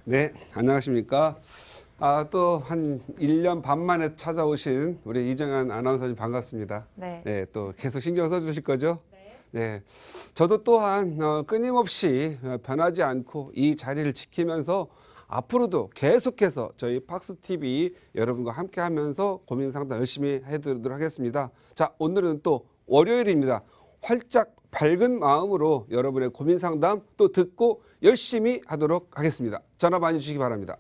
네, 안녕하십니까. 또 한 1년 반 만에 찾아오신 우리 이정현 아나운서님 반갑습니다. 네. 또 계속 신경 써주실 거죠? 네. 저도 또한 끊임없이 변하지 않고 이 자리를 지키면서 앞으로도 계속해서 저희 팍스TV 여러분과 함께 하면서 고민 상담 열심히 해드리도록 하겠습니다. 자, 오늘은 또 월요일입니다. 활짝 밝은 마음으로 여러분의 고민 상담 또 듣고 열심히 하도록 하겠습니다. 전화 많이 주시기 바랍니다.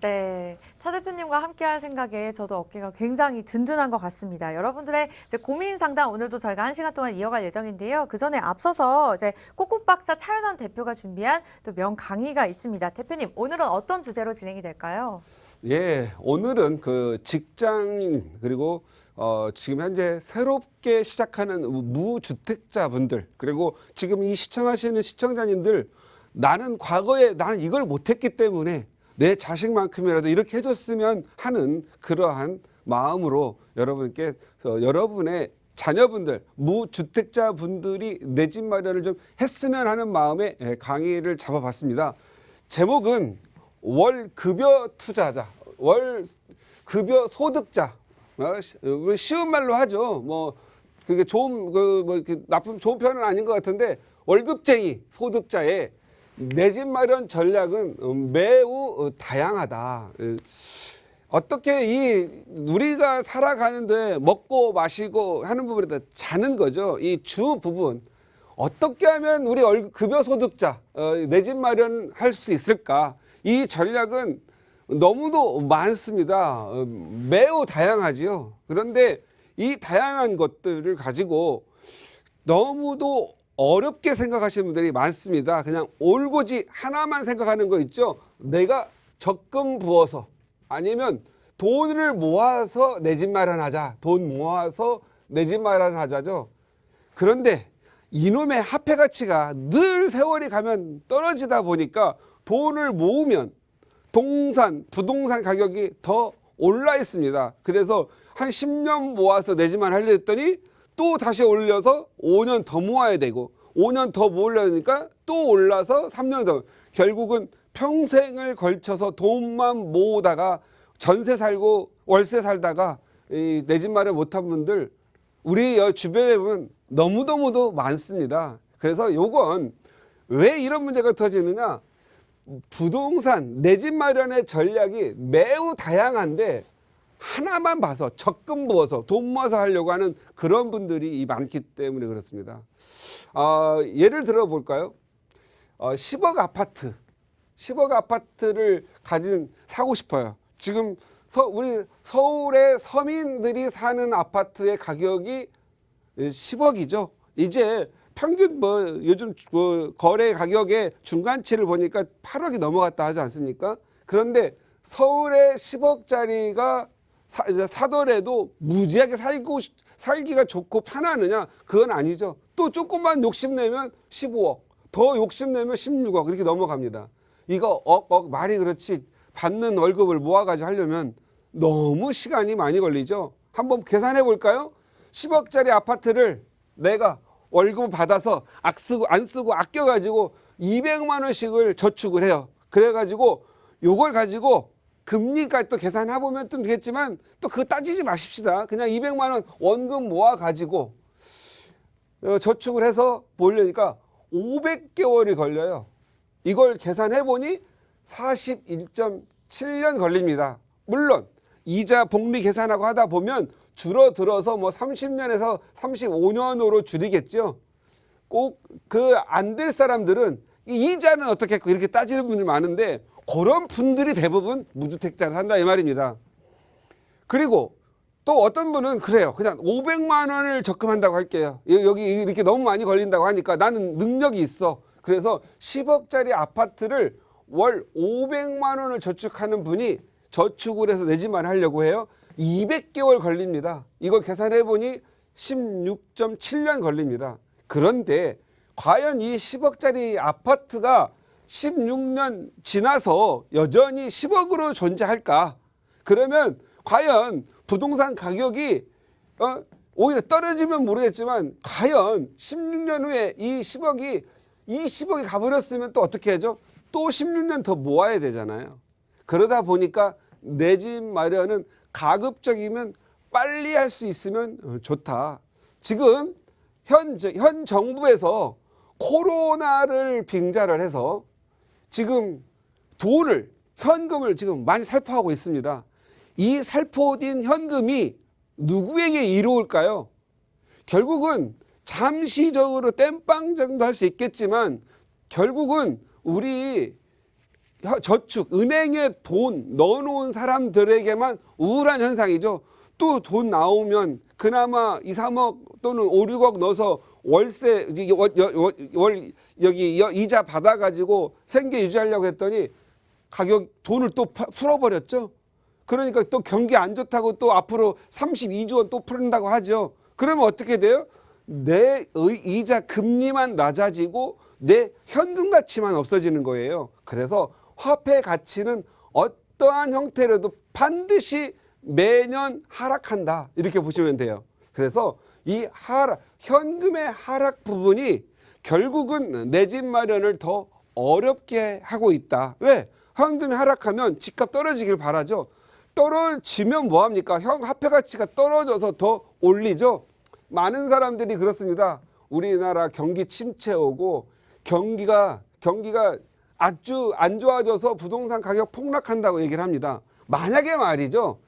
네, 차 대표님과 함께할 생각에 저도 어깨가 굉장히 든든한 것 같습니다. 여러분들의 이제 고민 상담 오늘도 저희가 1시간 동안 이어갈 예정인데요. 그 전에 앞서서 이제 꽃꽃박사 차윤환 대표가 준비한 또 명강의가 있습니다. 대표님, 오늘은 어떤 주제로 진행이 될까요? 예, 오늘은 그 직장인 그리고 지금 현재 새롭게 시작하는 무주택자분들 그리고 지금 이 시청하시는 시청자님들 나는 과거에 나는 이걸 못했기 때문에 내 자식만큼이라도 이렇게 해줬으면 하는 그러한 마음으로 여러분께 여러분의 자녀분들 무주택자분들이 내 집 마련을 좀 했으면 하는 마음에 강의를 잡아봤습니다. 제목은 월급여 투자자, 월급여 소득자. 우리 쉬운 말로 하죠. 뭐 그게 좋은 나쁜 좋은 표현은 아닌 것 같은데 월급쟁이 소득자의 내 집 마련 전략은 매우 다양하다. 어떻게 우리가 살아가는데 먹고 마시고 하는 부분에다 자는 거죠. 이 주 부분 어떻게 하면 우리 급여 소득자 내 집 마련할 수 있을까? 이 전략은 너무도 많습니다. 매우 다양하지요. 그런데 이 다양한 것들을 가지고 너무도 어렵게 생각하시는 분들이 많습니다. 그냥 올고지 하나만 생각하는 거 있죠. 내가 적금 부어서 아니면 돈을 모아서 내 집 마련하자. 돈 모아서 내 집 마련하자죠. 그런데 이놈의 화폐 가치가 늘 세월이 가면 떨어지다 보니까 돈을 모으면 부동산 가격이 더 올라 있습니다. 그래서 한 10년 모아서 내 집만 하려 했더니 또 다시 올려서 5년 더 모아야 되고 5년 더 모으려니까 또 올라서 3년 더 결국은 평생을 걸쳐서 돈만 모으다가 전세 살고 월세 살다가 내 집 마련 못한 분들 우리 주변에 보면 너무너무도 많습니다. 그래서 요건 왜 이런 문제가 터지느냐, 부동산 내 집 마련의 전략이 매우 다양한데 하나만 봐서 적금 부어서 돈 모아서 하려고 하는 그런 분들이 많기 때문에 그렇습니다. 예를 들어 볼까요? 10억 아파트를 사고 싶어요. 지금 우리 서울의 서민들이 사는 아파트의 가격이 10억이죠. 이제 평균 요즘 거래 가격의 중간치를 보니까 8억이 넘어갔다 하지 않습니까? 그런데 서울의 10억짜리가 사더라도 무지하게 살기가 좋고 편하느냐? 그건 아니죠. 또 조금만 욕심내면 15억, 더 욕심내면 16억 이렇게 넘어갑니다. 이거 말이 그렇지 받는 월급을 모아가지고 하려면 너무 시간이 많이 걸리죠. 한번 계산해 볼까요? 10억짜리 아파트를 내가 월급을 받아서 안 쓰고 아껴가지고 200만 원씩을 저축을 해요. 그래가지고 요걸 가지고 금리까지 또 계산해보면 좀 되겠지만 또 그거 따지지 마십시다. 그냥 200만 원 원금 모아가지고 저축을 해서 보려니까 500개월이 걸려요. 이걸 계산해보니 41.7년 걸립니다. 물론 이자 복리 계산하고 하다 보면 줄어들어서 30년에서 35년으로 줄이겠죠. 꼭 안 될 사람들은 이자는 어떻게 했고 이렇게 따지는 분들이 많은데 그런 분들이 대부분 무주택자를 산다 이 말입니다. 그리고 또 어떤 분은 그래요. 그냥 500만 원을 적금한다고 할게요. 여기 이렇게 너무 많이 걸린다고 하니까 나는 능력이 있어. 그래서 10억짜리 아파트를 월 500만 원을 저축하는 분이 저축을 해서 내 집만 하려고 해요. 200개월 걸립니다. 이걸 계산해 보니 16.7년 걸립니다. 그런데 과연 이 10억짜리 아파트가 16년 지나서 여전히 10억으로 존재할까? 그러면 과연 부동산 가격이 오히려 떨어지면 모르겠지만 과연 16년 후에 이 10억이 20억이 가버렸으면 또 어떻게 하죠? 또 16년 더 모아야 되잖아요. 그러다 보니까 내 집 마련은 가급적이면 빨리 할 수 있으면 좋다. 지금 현 정부에서 코로나를 빙자를 해서 지금 현금을 지금 많이 살포하고 있습니다. 이 살포된 현금이 누구에게 이로울까요? 결국은 잠시적으로 땜빵 정도 할 수 있겠지만 결국은 우리 저축, 은행에 돈 넣어놓은 사람들에게만 우울한 현상이죠. 또 돈 나오면 그나마 2, 3억 또는 5, 6억 넣어서 월세, 여기 이자 받아가지고 생계 유지하려고 했더니 돈을 또 풀어버렸죠. 그러니까 또 경기 안 좋다고 또 앞으로 32조 원 또 풀린다고 하죠. 그러면 어떻게 돼요? 내 이자 금리만 낮아지고 내 현금 가치만 없어지는 거예요. 그래서 화폐 가치는 어떠한 형태로도 반드시 매년 하락한다. 이렇게 보시면 돼요. 그래서 이 현금의 하락 부분이 결국은 내 집 마련을 더 어렵게 하고 있다. 왜? 현금이 하락하면 집값 떨어지길 바라죠. 떨어지면 뭐합니까? 화폐 가치가 떨어져서 더 올리죠. 많은 사람들이 그렇습니다. 우리나라 경기 침체 오고 경기가 아주 안 좋아져서 부동산 가격 폭락한다고 얘기를 합니다. 만약에 말이죠.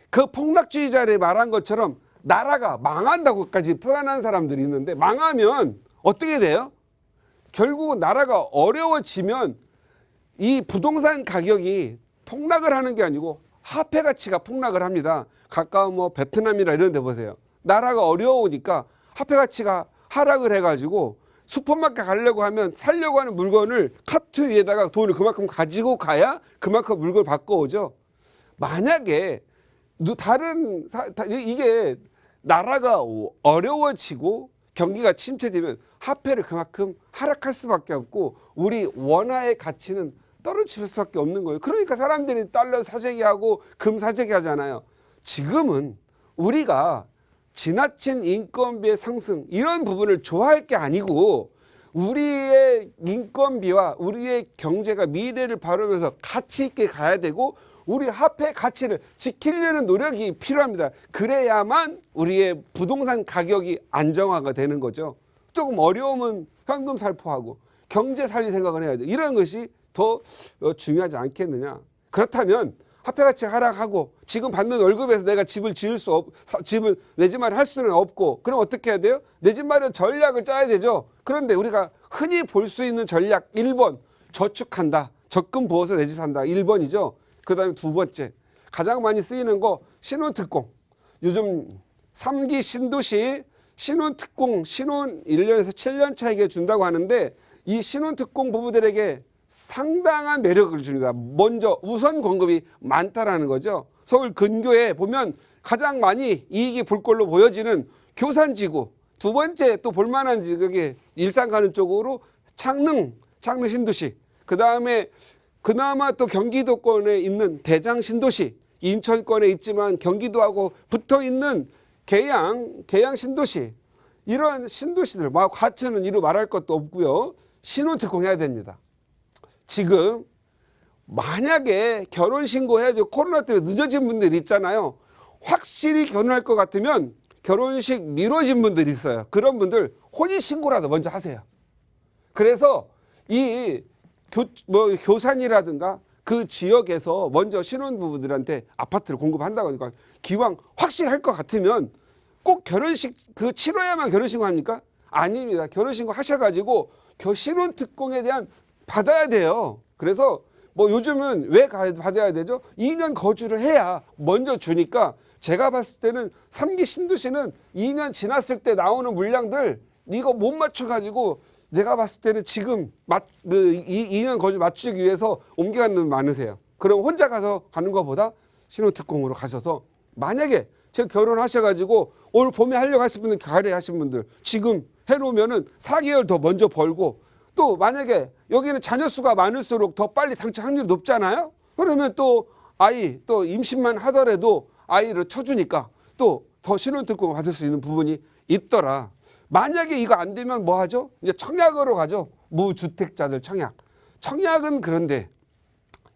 그 폭락주의자들이 말한 것처럼 나라가 망한다고까지 표현한 사람들이 있는데 망하면 어떻게 돼요? 결국은 나라가 어려워지면 이 부동산 가격이 폭락을 하는 게 아니고 화폐 가치가 폭락을 합니다. 가까운 뭐 베트남이나 이런 데 보세요. 나라가 어려우니까 화폐 가치가 하락을 해가지고 슈퍼마켓 가려고 하면 살려고 하는 물건을 카트 위에다가 돈을 그만큼 가지고 가야 그만큼 물건을 바꿔오죠. 만약에 이게 나라가 어려워지고 경기가 침체되면 화폐를 그만큼 하락할 수밖에 없고 우리 원화의 가치는 떨어질 수밖에 없는 거예요. 그러니까 사람들이 달러 사재기 하고 금 사재기 하잖아요. 지금은 우리가 지나친 인건비의 상승 이런 부분을 좋아할 게 아니고 우리의 인건비와 우리의 경제가 미래를 바라보면서 가치 있게 가야 되고 우리 화폐 가치를 지키려는 노력이 필요합니다. 그래야만 우리의 부동산 가격이 안정화가 되는 거죠. 조금 어려우면 현금 살포하고 경제 살릴 생각을 해야 돼. 이런 것이 더 중요하지 않겠느냐. 그렇다면 화폐 가치가 하락하고 지금 받는 월급에서 내가 집을 내 집 마련 할 수는 없고 그럼 어떻게 해야 돼요? 내 집 마련 전략을 짜야 되죠. 그런데 우리가 흔히 볼 수 있는 전략 1번 저축한다. 적금 부어서 내 집 산다. 1번이죠. 그 다음에 두 번째 가장 많이 쓰이는 거 신혼특공. 요즘 3기 신도시 신혼특공 신혼 1년에서 7년 차에게 준다고 하는데 이 신혼특공 부부들에게 상당한 매력을 줍니다. 먼저 우선 공급이 많다라는 거죠. 서울 근교에 보면 가장 많이 이익이 볼 걸로 보여지는 교산지구. 두 번째 또 볼만한 지역이 일산 가는 쪽으로 창릉 신도시. 그 다음에 그나마 또 경기도권에 있는 대장 신도시. 인천권에 있지만 경기도하고 붙어 있는 계양 신도시. 이런 신도시들, 과천은 이루 말할 것도 없고요. 신혼특공 해야 됩니다. 지금 만약에 결혼신고해야죠. 코로나 때문에 늦어진 분들이 있잖아요. 확실히 결혼할 것 같으면 결혼식 미뤄진 분들이 있어요. 그런 분들 혼인신고라도 먼저 하세요. 그래서 이 교산이라든가 그 지역에서 먼저 신혼부부들한테 아파트를 공급한다고 하니까 기왕 확실할 것 같으면 꼭 결혼식 치러야만 결혼신고 합니까? 아닙니다. 결혼신고 하셔가지고 신혼특공에 대한 받아야 돼요. 그래서 요즘은 왜 받아야 되죠? 2년 거주를 해야 먼저 주니까 제가 봤을 때는 3기 신도시는 2년 지났을 때 나오는 물량들 이거 못 맞춰가지고 내가 봤을 때는 지금 2년 거주 맞추기 위해서 옮겨가는 분 많으세요. 그럼 혼자 가서 가는 것보다 신혼특공으로 가셔서 만약에 제가 결혼하셔가지고 올 봄에 하려고 하실 분들 가래하신 분들 지금 해놓으면은 4개월 더 먼저 벌고 또 만약에 여기는 자녀 수가 많을수록 더 빨리 당첨 확률이 높잖아요. 그러면 또 또 임신만 하더라도 아이를 쳐주니까 또 더 신혼특공을 받을 수 있는 부분이 있더라. 만약에 이거 안 되면 뭐 하죠? 이제 청약으로 가죠. 무주택자들 청약. 청약은 그런데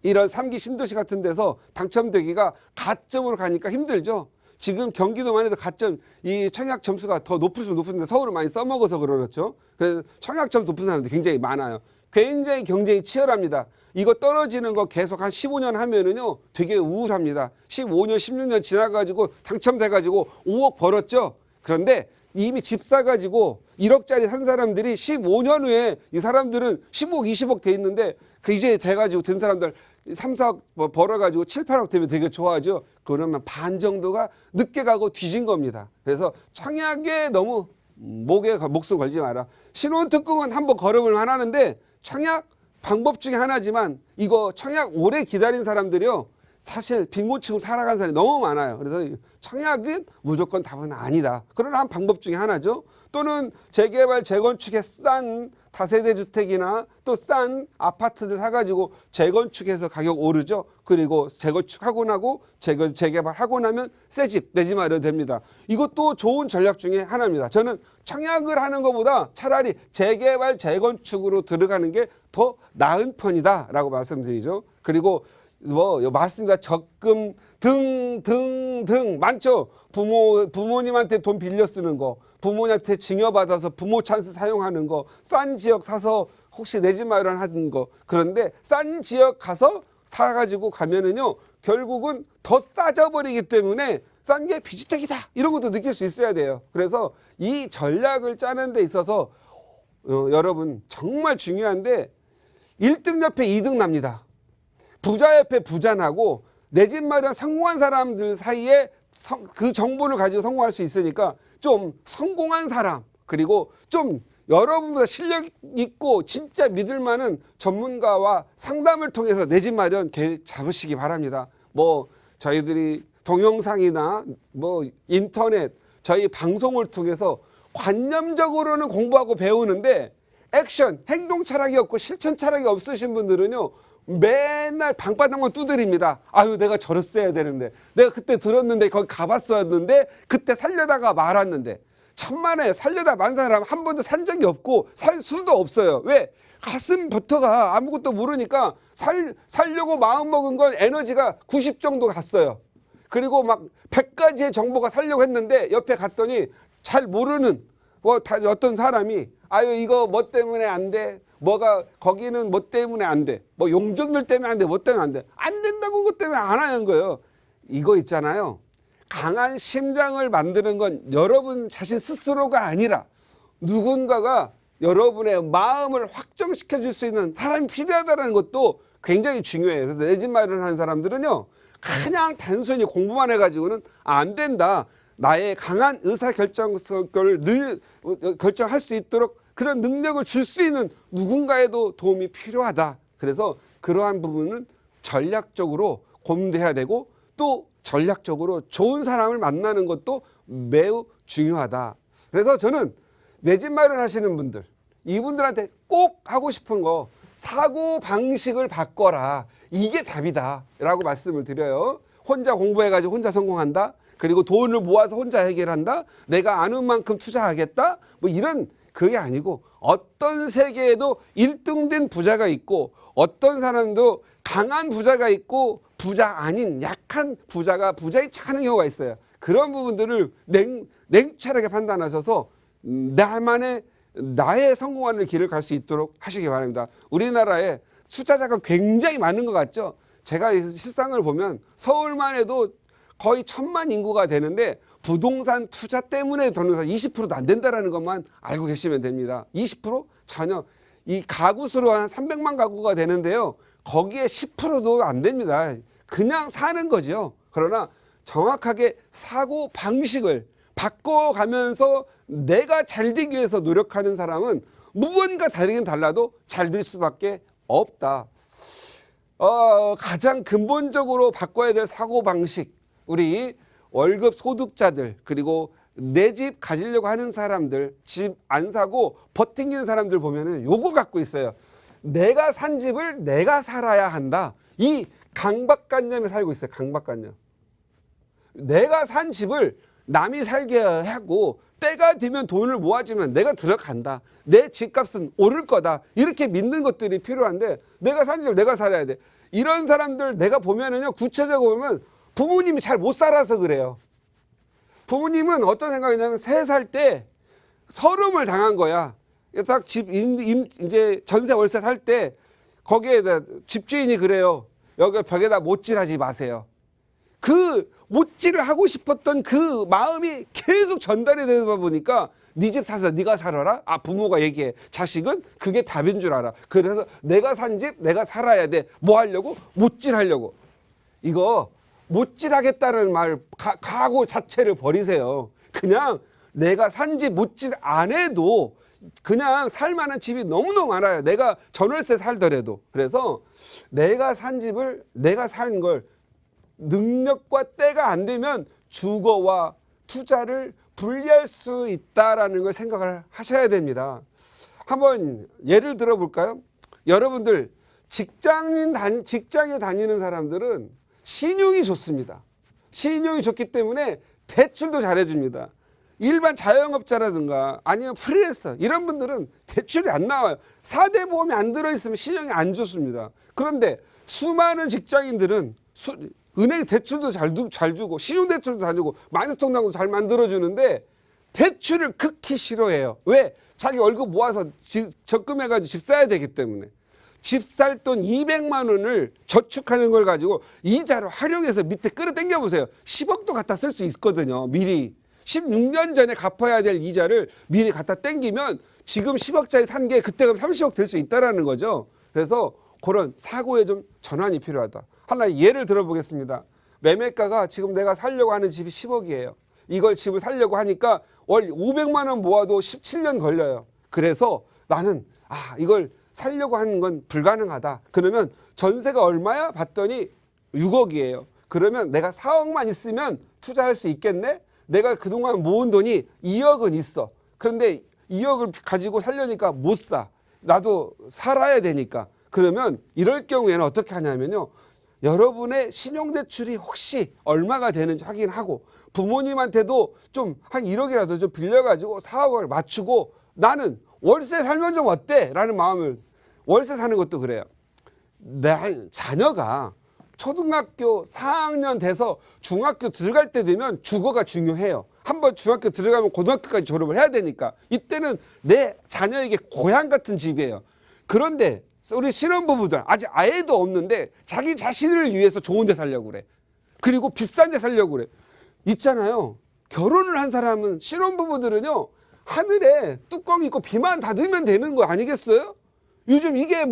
이런 3기 신도시 같은 데서 당첨되기가 가점으로 가니까 힘들죠. 지금 경기도만 해도 가점, 이 청약 점수가 더 높을수록 높은데 서울은 많이 써먹어서 그렇죠. 그래서 청약 점수 높은 사람들이 굉장히 많아요. 굉장히 경쟁이 치열합니다. 이거 떨어지는 거 계속 한 15년 하면은요 되게 우울합니다. 15년, 16년 지나가지고 당첨돼가지고 5억 벌었죠. 그런데 이미 집 사가지고 1억짜리 산 사람들이 15년 후에 이 사람들은 15억, 20억 돼 있는데 그 이제 돼가지고 된 사람들 3, 4억 뭐 벌어가지고 7, 8억 되면 되게 좋아하죠. 그러면 반 정도가 늦게 가고 뒤진 겁니다. 그래서 청약에 너무 목에 목숨 걸지 마라. 신혼특공은 한번 걸어볼만 하는데 청약 방법 중에 하나지만 이거 청약 오래 기다린 사람들이요. 사실 빈곤층을 살아간 사람이 너무 많아요. 그래서 청약은 무조건 답은 아니다. 그러나 한 방법 중에 하나죠. 또는 재개발, 재건축에 싼 다세대 주택이나 또 싼 아파트들 사가지고 재건축해서 가격 오르죠. 그리고 재건축하고 나고 재개발하고 나면 새 집 내 집 마련 됩니다. 이것도 좋은 전략 중에 하나입니다. 저는 청약을 하는 것보다 차라리 재개발, 재건축으로 들어가는 게 더 나은 편이다라고 말씀드리죠. 그리고 뭐 맞습니다. 적금 등 많죠. 부모님한테 돈 빌려 쓰는 거, 부모님한테 증여받아서 부모 찬스 사용하는 거, 싼 지역 사서 혹시 내 집 마련하는 거. 그런데 싼 지역 가서 사가지고 가면은요 결국은 더 싸져 버리기 때문에 싼 게 비주택이다 이런 것도 느낄 수 있어야 돼요. 그래서 이 전략을 짜는 데 있어서 여러분 정말 중요한데 1등 옆에 2등 납니다. 부자 옆에 부자 나고 내 집 마련 성공한 사람들 사이에 그 정보를 가지고 성공할 수 있으니까 좀 성공한 사람 그리고 좀 여러분보다 실력 있고 진짜 믿을 만한 전문가와 상담을 통해서 내 집 마련 계획 잡으시기 바랍니다. 뭐 저희들이 동영상이나 뭐 인터넷 저희 방송을 통해서 관념적으로는 공부하고 배우는데 액션, 행동 철학이 없고 실천 철학이 없으신 분들은요 맨날 방바닥만 두드립니다. 아유 내가 저랬어야 되는데 내가 그때 들었는데 거기 가봤었는데 그때 살려다가 말았는데 천만에 살려다 만 사람 한 번도 산 적이 없고 살 수도 없어요. 왜? 가슴부터가 아무것도 모르니까 살려고 마음먹은 건 에너지가 90 정도 갔어요. 그리고 막 100가지의 정보가 살려고 했는데 옆에 갔더니 잘 모르는 어떤 사람이 아유 이거 뭐 때문에 안 돼? 뭐가 거기는 뭐 때문에 안 돼? 뭐 용적률 때문에 안 돼? 뭐 때문에 안 돼? 안 된다고 그것 때문에 안 하는 거예요. 이거 있잖아요. 강한 심장을 만드는 건 여러분 자신 스스로가 아니라 누군가가 여러분의 마음을 확정시켜 줄 수 있는 사람이 필요하다는 것도 굉장히 중요해요. 그래서 내 집 마련하는 사람들은요. 그냥 단순히 공부만 해가지고는 안 된다. 나의 강한 의사결정을 늘 결정할 수 있도록 그런 능력을 줄 수 있는 누군가에도 도움이 필요하다. 그래서 그러한 부분은 전략적으로 고민해야 되고 또 전략적으로 좋은 사람을 만나는 것도 매우 중요하다. 그래서 저는 내 집 마련하시는 분들, 이분들한테 꼭 하고 싶은 거 사고 방식을 바꿔라. 이게 답이다. 라고 말씀을 드려요. 혼자 공부해가지고 혼자 성공한다. 그리고 돈을 모아서 혼자 해결한다. 내가 아는 만큼 투자하겠다. 뭐 이런 그게 아니고 어떤 세계에도 1등 된 부자가 있고 어떤 사람도 강한 부자가 있고 부자 아닌 약한 부자가 부자에 차는 경우가 있어요. 그런 부분들을 냉철하게 판단하셔서 나의 성공하는 길을 갈 수 있도록 하시기 바랍니다. 우리나라에 투자자가 굉장히 많은 것 같죠. 제가 실상을 보면 서울만 해도 거의 1000만 인구가 되는데 부동산 투자 때문에 드는 사람 20%도 안 된다는 것만 알고 계시면 됩니다. 20% 전혀 이 가구 수로 한 300만 가구가 되는데요. 거기에 10%도 안 됩니다. 그냥 사는 거죠. 그러나 정확하게 사고 방식을 바꿔가면서 내가 잘 되기 위해서 노력하는 사람은 무언가 다르긴 달라도 잘 될 수밖에 없다. 가장 근본적으로 바꿔야 될 사고 방식, 우리 월급 소득자들 그리고 내 집 가지려고 하는 사람들, 집 안 사고 버팅기는 사람들 보면은 요거 갖고 있어요. 내가 산 집을 내가 살아야 한다. 이 강박관념에 살고 있어요. 강박관념. 내가 산 집을 남이 살게 하고 때가 되면 돈을 모아주면 내가 들어간다. 내 집값은 오를 거다. 이렇게 믿는 것들이 필요한데 내가 산 집을 내가 살아야 돼. 이런 사람들 내가 보면은요. 구체적으로 보면 부모님이 잘 못 살아서 그래요. 부모님은 어떤 생각이냐면 새 살 때 서름을 당한 거야. 딱 집 이제 전세 월세 살 때 거기에 집주인이 그래요. 여기 벽에다 못질하지 마세요. 그 못질을 하고 싶었던 그 마음이 계속 전달이 되다 보니까 네 집 사서 네가 살아라. 아 부모가 얘기해. 자식은 그게 답인 줄 알아. 그래서 내가 산 집 내가 살아야 돼. 뭐 하려고? 못질하려고. 이거 못질하겠다는 말 각오 자체를 버리세요. 그냥 내가 산 집 못질 안 해도 그냥 살만한 집이 너무너무 많아요. 내가 전월세 살더라도. 그래서 내가 산 집을 내가 산 걸 능력과 때가 안 되면 주거와 투자를 분리할 수 있다라는 걸 생각을 하셔야 됩니다. 한번 예를 들어 볼까요? 여러분들 직장에 다니는 사람들은 신용이 좋습니다. 신용이 좋기 때문에 대출도 잘해줍니다. 일반 자영업자라든가 아니면 프리랜서 이런 분들은 대출이 안 나와요. 4대 보험이 안 들어있으면 신용이 안 좋습니다. 그런데 수많은 직장인들은 은행 대출도 잘 주고 신용대출도 잘 주고 마이너스 통장도 잘 만들어주는데 대출을 극히 싫어해요. 왜? 자기 월급 모아서 적금해가지고 집 사야 되기 때문에. 집 살 돈 200만 원을 저축하는 걸 가지고 이자로 활용해서 밑에 끌어당겨 보세요. 10억도 갖다 쓸 수 있거든요. 미리. 16년 전에 갚아야 될 이자를 미리 갖다 땡기면 지금 10억짜리 산 게 그때 가면 30억 될 수 있다는 거죠. 그래서 그런 사고에 좀 전환이 필요하다. 하나의 예를 들어보겠습니다. 매매가가 지금 내가 살려고 하는 집이 10억이에요. 이걸 집을 살려고 하니까 월 500만 원 모아도 17년 걸려요. 그래서 나는 이걸 살려고 하는 건 불가능하다. 그러면 전세가 얼마야? 봤더니 6억이에요. 그러면 내가 4억만 있으면 투자할 수 있겠네? 내가 그동안 모은 돈이 2억은 있어. 그런데 2억을 가지고 살려니까 못 사. 나도 살아야 되니까. 그러면 이럴 경우에는 어떻게 하냐면요. 여러분의 신용대출이 혹시 얼마가 되는지 확인하고 부모님한테도 좀 한 1억이라도 좀 빌려가지고 4억을 맞추고 나는 월세 살면 좀 어때? 라는 마음을 월세 사는 것도 그래요. 내 자녀가 초등학교 4학년 돼서 중학교 들어갈 때 되면 주거가 중요해요. 한번 중학교 들어가면 고등학교까지 졸업을 해야 되니까 이때는 내 자녀에게 고향 같은 집이에요. 그런데 우리 신혼부부들 아직 아이도 없는데 자기 자신을 위해서 좋은 데 살려고 그래. 그리고 비싼 데 살려고 그래. 있잖아요. 결혼을 한 사람은 신혼부부들은요. 하늘에 뚜껑 있고 비만 닫으면 되는 거 아니겠어요? 요즘 이게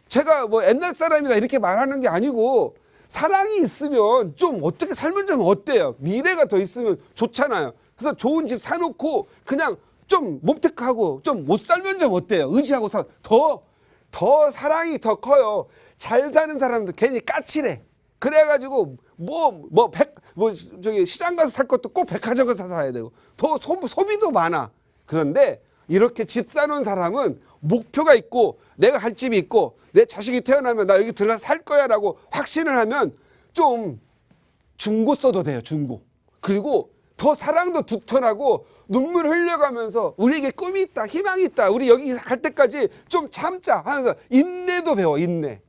제가 옛날 사람이다 이렇게 말하는 게 아니고 사랑이 있으면 좀 어떻게 살면 좀 어때요? 미래가 더 있으면 좋잖아요. 그래서 좋은 집 사놓고 그냥 좀 몸택하고 좀 못 살면 좀 어때요? 의지하고 더 사랑이 더 커요. 잘 사는 사람들 괜히 까칠해. 그래가지고 저기 시장 가서 살 것도 꼭 백화점 가서 사야 되고 더 소비도 많아. 그런데 이렇게 집 사놓은 사람은 목표가 있고 내가 할 집이 있고 내 자식이 태어나면 나 여기 들어서 살 거야 라고 확신을 하면 좀 중고 써도 돼요. 중고. 그리고 더 사랑도 두턴하고 눈물 흘려가면서 우리에게 꿈이 있다 희망이 있다 우리 여기 갈 때까지 좀 참자 하면서 인내도 배워. 인내.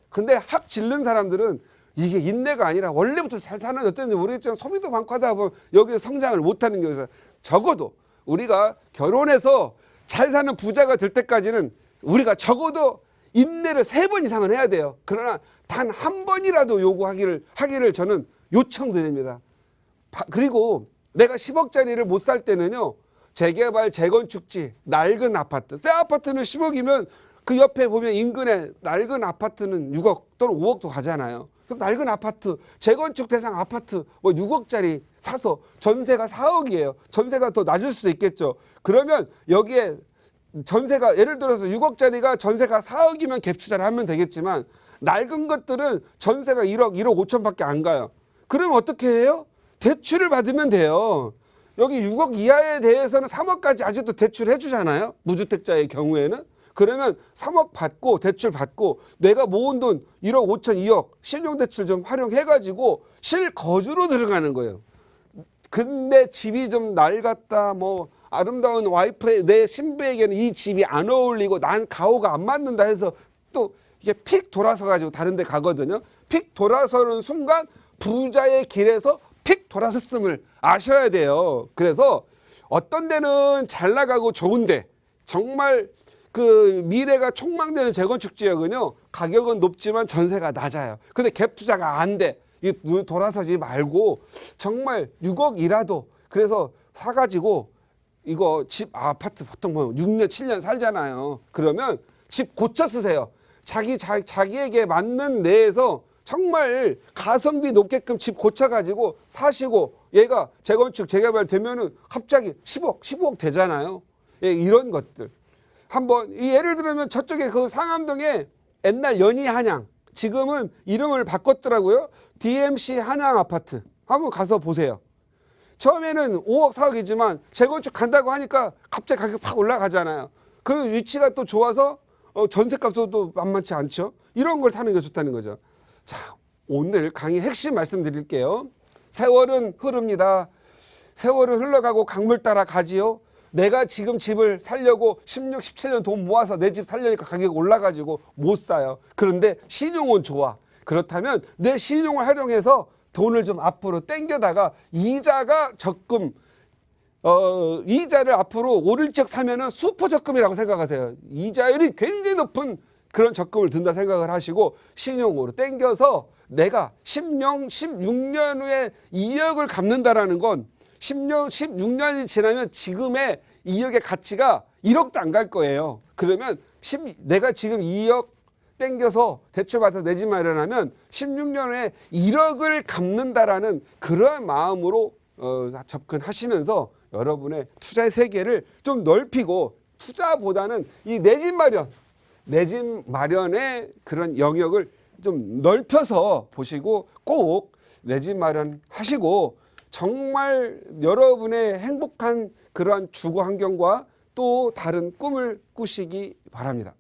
근데 확 질른 사람들은 이게 인내가 아니라 원래부터 잘 사는 어땠는지 모르겠지만 소비도 많고 하다 보면 여기서 성장을 못하는 경우에서 적어도 우리가 결혼해서 잘 사는 부자가 될 때까지는 우리가 적어도 인내를 3번 이상은 해야 돼요. 그러나 단 한 번이라도 하기를 저는 요청드립니다. 그리고 내가 10억짜리를 못 살 때는요. 재개발, 재건축지, 낡은 아파트. 새 아파트는 10억이면 그 옆에 보면 인근에 낡은 아파트는 6억 또는 5억도 가잖아요. 낡은 아파트, 재건축 대상 아파트 6억짜리 사서 전세가 4억이에요. 전세가 더 낮을 수도 있겠죠. 그러면 여기에 전세가 예를 들어서 6억짜리가 전세가 4억이면 갭 투자를 하면 되겠지만 낡은 것들은 전세가 1억 5천밖에 안 가요. 그러면 어떻게 해요? 대출을 받으면 돼요. 여기 6억 이하에 대해서는 3억까지 아직도 대출해 주잖아요. 무주택자의 경우에는. 그러면 3억 받고 대출 받고 내가 모은 돈 1억 5천 2억 신용대출 좀 활용해가지고 실거주로 들어가는 거예요. 근데 집이 좀 낡았다, 뭐 아름다운 와이프의 내 신부에게는 이 집이 안 어울리고 난 가오가 안 맞는다 해서 또 이게 픽 돌아서 가지고 다른 데 가거든요. 픽 돌아서는 순간 부자의 길에서 픽 돌아섰음을 아셔야 돼요. 그래서 어떤 데는 잘 나가고 좋은데 정말 그 미래가 촉망되는 재건축 지역은요, 가격은 높지만 전세가 낮아요. 근데 갭 투자가 안 돼. 이 돌아서지 말고 정말 6억이라도 그래서 사가지고 이거 집 아파트 보통 뭐 6년 7년 살잖아요. 그러면 집 고쳐 쓰세요. 자기에게 맞는 내에서 정말 가성비 높게끔 집 고쳐가지고 사시고 얘가 재건축 재개발 되면은 갑자기 10억 15억 되잖아요. 예, 이런 것들 한번 예를 들면 저쪽에 그 상암동에 옛날 연희 한양 지금은 이름을 바꿨더라고요. DMC 한양 아파트 한번 가서 보세요. 처음에는 5억 4억이지만 재건축 간다고 하니까 갑자기 가격이 팍 올라가잖아요. 그 위치가 또 좋아서 전세값도 또 만만치 않죠. 이런 걸 사는 게 좋다는 거죠. 자, 오늘 강의 핵심 말씀드릴게요. 세월은 흐릅니다. 세월은 흘러가고 강물 따라 가지요. 내가 지금 집을 살려고 16, 17년 돈 모아서 내 집 살려니까 가격이 올라가지고 못 사요. 그런데 신용은 좋아. 그렇다면 내 신용을 활용해서 돈을 좀 앞으로 땡겨다가 이자가 적금, 이자를 앞으로 오를 적 사면은 슈퍼 적금이라고 생각하세요. 이자율이 굉장히 높은 그런 적금을 든다 생각을 하시고 신용으로 땡겨서 내가 10년, 16년 후에 2억을 갚는다라는 건 10년, 16년이 지나면 지금의 2억의 가치가 1억도 안 갈 거예요. 그러면 내가 지금 2억 땡겨서 대출받아서 내 집 마련하면 16년 후에 1억을 갚는다라는 그런 마음으로 접근하시면서 여러분의 투자의 세계를 좀 넓히고 투자보다는 이 내 집 마련, 내 집 마련의 그런 영역을 좀 넓혀서 보시고 꼭 내 집 마련 하시고 정말 여러분의 행복한 그러한 주거 환경과 또 다른 꿈을 꾸시기 바랍니다.